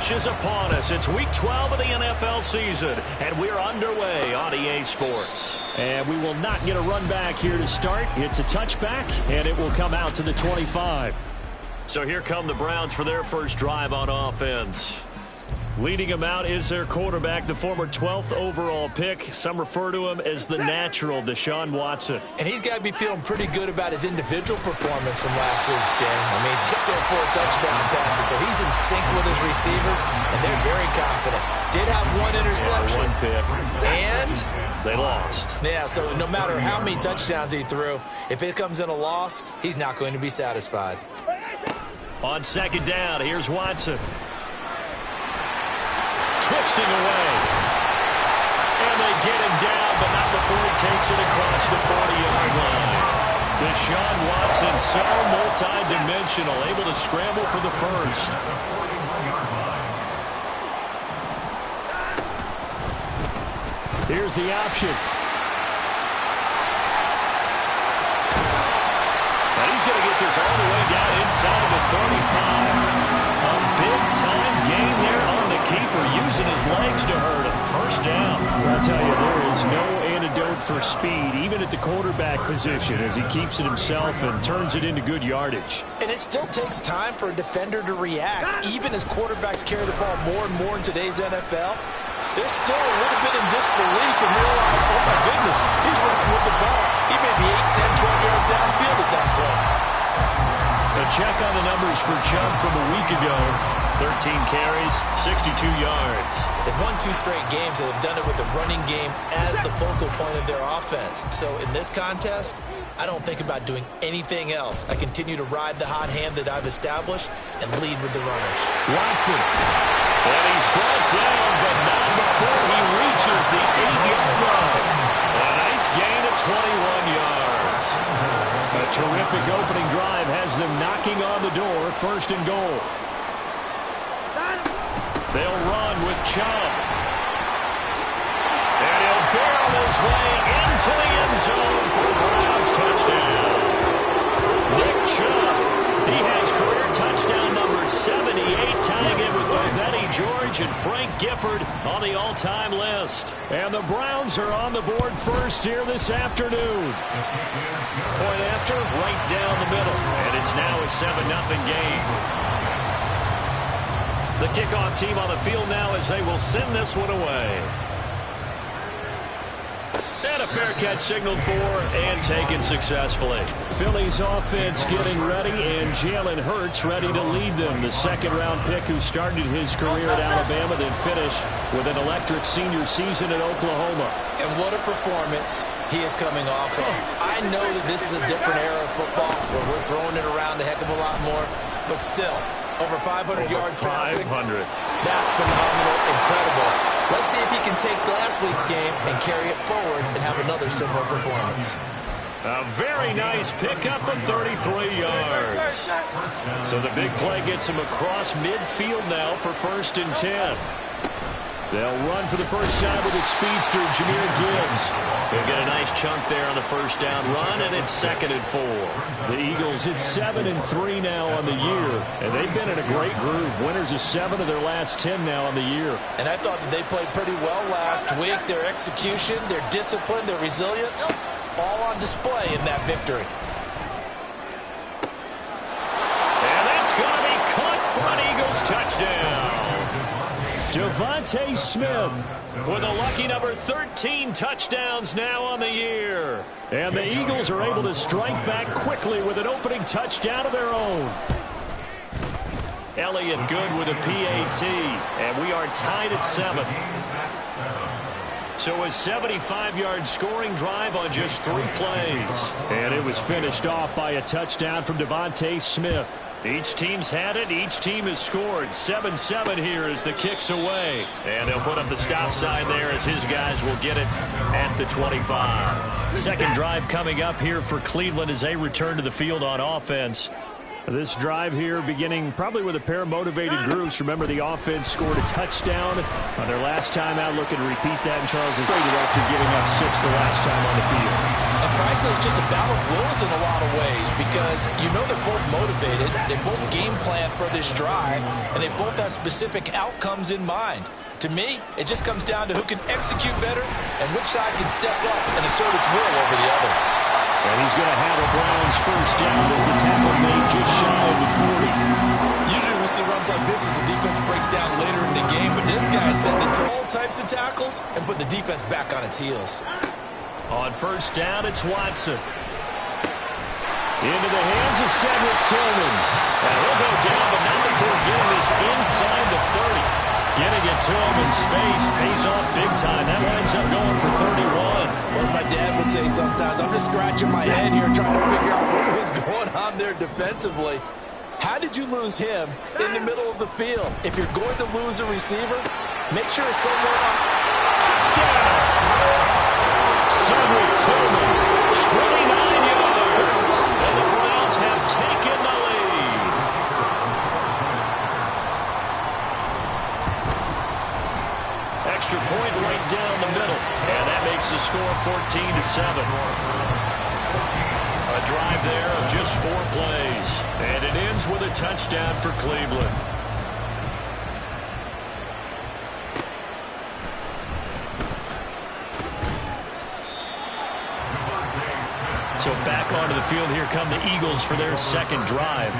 rush is upon us. It's Week 12 of the NFL season, and we're underway on EA Sports. And we will not get a run back here to start. It's a touchback, and it will come out to the 25. So here come the Browns for their first drive on offense. Leading them out is their quarterback, the former 12th overall pick. Some refer to him as the natural, Deshaun Watson. And he's got to be feeling pretty good about his individual performance from last week's game. I mean, tipped over 4 touchdown passes, so he's in sync with his receivers, and they're very confident. Did have one interception. One pick. And they lost. Yeah, so no matter how many touchdowns he threw, if it comes in a loss, he's not going to be satisfied. On second down, here's Watson. Twisting away. And they get him down, but not before he takes it across the 40-yard line. Deshaun Watson, so multi-dimensional, able to scramble for the first. Here's the option. And he's going to get this all the way down inside the 35. A big-time gain there on the keeper, using his legs to hurt him. First down. I'll tell you, there is no antidote for speed, even at the quarterback position, as he keeps it himself and turns it into good yardage. And it still takes time for a defender to react, even as quarterbacks carry the ball more and more in today's NFL. They're still a little bit in disbelief and realize, oh my goodness, he's running with the ball. He may be 8, 10, 12 yards downfield at that point. A check on the numbers for Chubb from a week ago. 13 carries, 62 yards. They've won 2 straight games, and they've done it with the running game as the focal point of their offense. So in this contest, I don't think about doing anything else. I continue to ride the hot hand that I've established and lead with the runners. Watson. And he's brought down, but not before he reaches the 8-yard line. A nice gain of 21 yards. A terrific opening drive has them knocking on the door, first and goal. They'll run with Chubb. And he'll barrel his way into the end zone for a Browns touchdown. Nick Chubb, he has career touchdown number 78, tying it with both Eddie George and Frank Gifford on the all-time list. And the Browns are on the board first here this afternoon. Point after, right down the middle. And it's now a 7-0 game. The kickoff team on the field now as they will send this one away. And a fair catch signaled for and taken successfully. Philly's offense getting ready, and Jalen Hurts ready to lead them. The second-round pick who started his career at Alabama, then finished with an electric senior season at Oklahoma. And what a performance he is coming off of. I know that this is a different era of football where we're throwing it around a heck of a lot more, but still, over 500 yards passing. 500. That's phenomenal, incredible. Let's see if he can take last week's game and carry it forward and have another similar performance. A very nice pickup of 33 yards. So the big play gets him across midfield now for 1st and 10. They'll run for the first time with the speedster, Jahmyr Gibbs. They'll get a nice chunk there on the first down run, and it's 2nd and 4. The Eagles, it's 7-3 now on the year, and they've been in a great groove. Winners of 7 of their last 10 now on the year. And I thought that they played pretty well last week. Their execution, their discipline, their resilience, all on display in that victory. And that's going to be caught for an Eagles touchdown. Devontae Smith with a lucky number 13 touchdowns now on the year. And the Eagles are able to strike back quickly with an opening touchdown of their own. Elliott good with a PAT, and we are tied at 7. So a 75-yard scoring drive on just 3 plays. And it was finished off by a touchdown from Devontae Smith. Each team's had it. Each team has scored. 7-7 here as the kick's away. And he'll put up the stop sign there as his guys will get it at the 25. Second drive coming up here for Cleveland as they return to the field on offense. This drive here beginning probably with a pair of motivated groups. Remember, the offense scored a touchdown on their last time out, looking to repeat that, and Charles is traded after giving up 6 the last time on the field. And frankly, it's just a battle of wills in a lot of ways because you know they're both motivated, they both game plan for this drive, and they both have specific outcomes in mind. To me, it just comes down to who can execute better and which side can step up and assert its will over the other. And he's going to have a Browns first down as the tackle made just shy of the 40. Usually we see runs like this as the defense breaks down later in the game, but this guy is sending into all types of tackles and putting the defense back on its heels. On first down, it's Watson. Into the hands of Cedric Tillman. And he'll go down, but not before getting this inside the 30. Getting it to him in space pays off big time. That winds up going for 31. Well, as my dad would say sometimes, I'm just scratching my head here trying to figure out what was going on there defensively. How did you lose him in the middle of the field? If you're going to lose a receiver, make sure it's someone on. Touchdown! Cedric Tillman, 29 yards. And the Browns have taken the lead. Extra point right down the middle. And that makes the score 14-7. A drive there of just 4 plays. And it ends with a touchdown for Cleveland. So back onto the field, here come the Eagles for their second drive.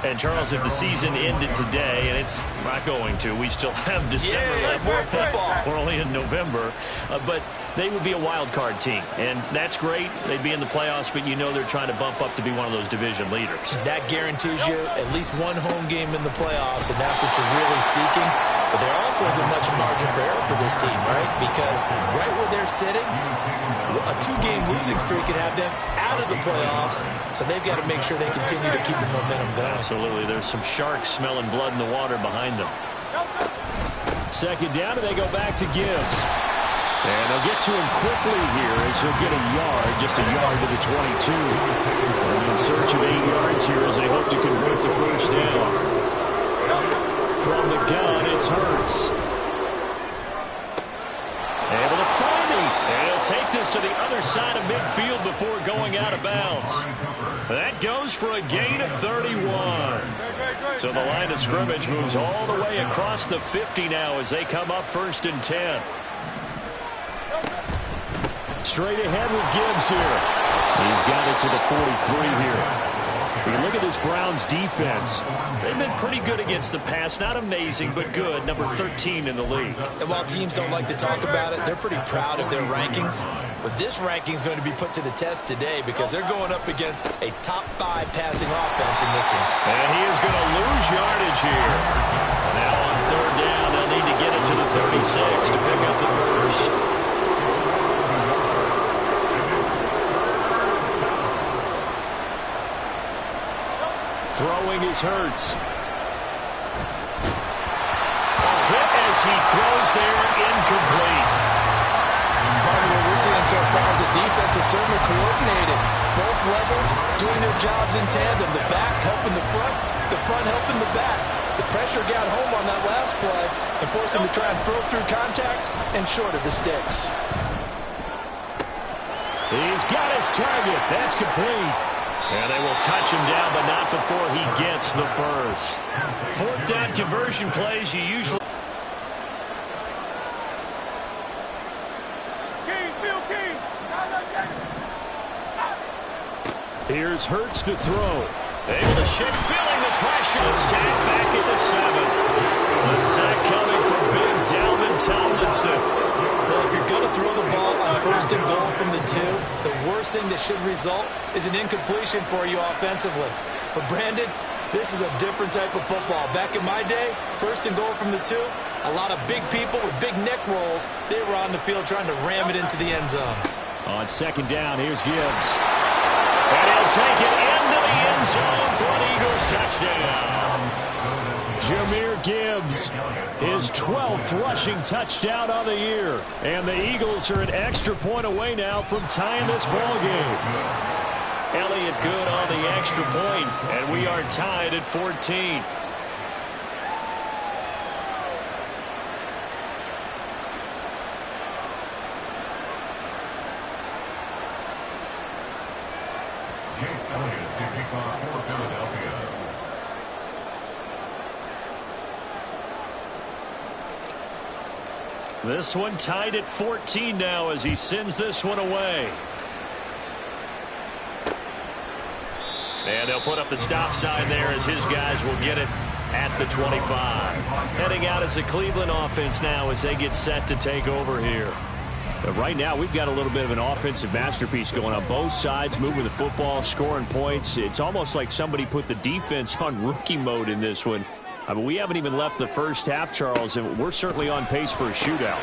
And, Charles, if the season ended today, and it's not going to, we still have December left. More football. We're only in November. But they would be a wild card team. And that's great. They'd be in the playoffs, but you know they're trying to bump up to be one of those division leaders. That guarantees you at least one home game in the playoffs, and that's what you're really seeking. But there also isn't much margin for error for this team, right? Because right where they're sitting, a 2-game losing streak could have them out of the playoffs, so they've got to make sure they continue to keep the momentum going. Absolutely. There's some sharks smelling blood in the water behind them. Second down, and they go back to Gibbs. And they'll get to him quickly here as he'll get a yard, just a yard to the 22. And in search of 8 yards here as they hope to convert the first down. From the gun, it's Hurts. Able to find him. And he'll take this to the other side of midfield before going out of bounds. That goes for a gain of 31. So the line of scrimmage moves all the way across the 50 now as they come up 1st and 10. Straight ahead with Gibbs here. He's got it to the 43 here. You look at this Browns defense. They've been pretty good against the pass. Not amazing, but good. Number 13 in the league. And while teams don't like to talk about it, they're pretty proud of their rankings. But this ranking is going to be put to the test today because they're going up against a top 5 passing offense in this one. And he is going to lose yardage here. Now on 3rd down, they'll need to get it to the 36 to pick up the first. Throwing is Hurts. A hit as he throws there, incomplete. Part of what we're seeing so far is the defense is certainly coordinated. Both levels doing their jobs in tandem. The back helping the front helping the back. The pressure got home on that last play and forced him to try and throw through contact and short of the sticks. He's got his target. That's complete. And they will touch him down, but not before he gets the first. 4th down conversion plays, you usually... Here's Hurts to throw. Able to shift, feeling the pressure. The sack back at the 7. The sack coming from big Dalvin Tomlinson. Well, if you're going to throw the ball on 1st and goal from the 2, the worst thing that should result is an incompletion for you offensively. But, Brandon, this is a different type of football. Back in my day, 1st and goal from the 2, a lot of big people with big neck rolls, they were on the field trying to ram it into the end zone. On 2nd down, here's Gibbs. And he'll take it into the end zone for an Eagles touchdown. Jahmyr Gibbs, his 12th rushing touchdown of the year. And the Eagles are an extra point away now from tying this ball game. Elliott good on the extra point, and we are tied at 14. This one tied at 14 now as he sends this one away. And they'll put up the stop sign there as his guys will get it at the 25. Heading out as the Cleveland offense now as they get set to take over here. But right now we've got a little bit of an offensive masterpiece going on both sides, moving the football, scoring points. It's almost like somebody put the defense on rookie mode in this one. I mean, we haven't even left the first half, Charles, and we're certainly on pace for a shootout.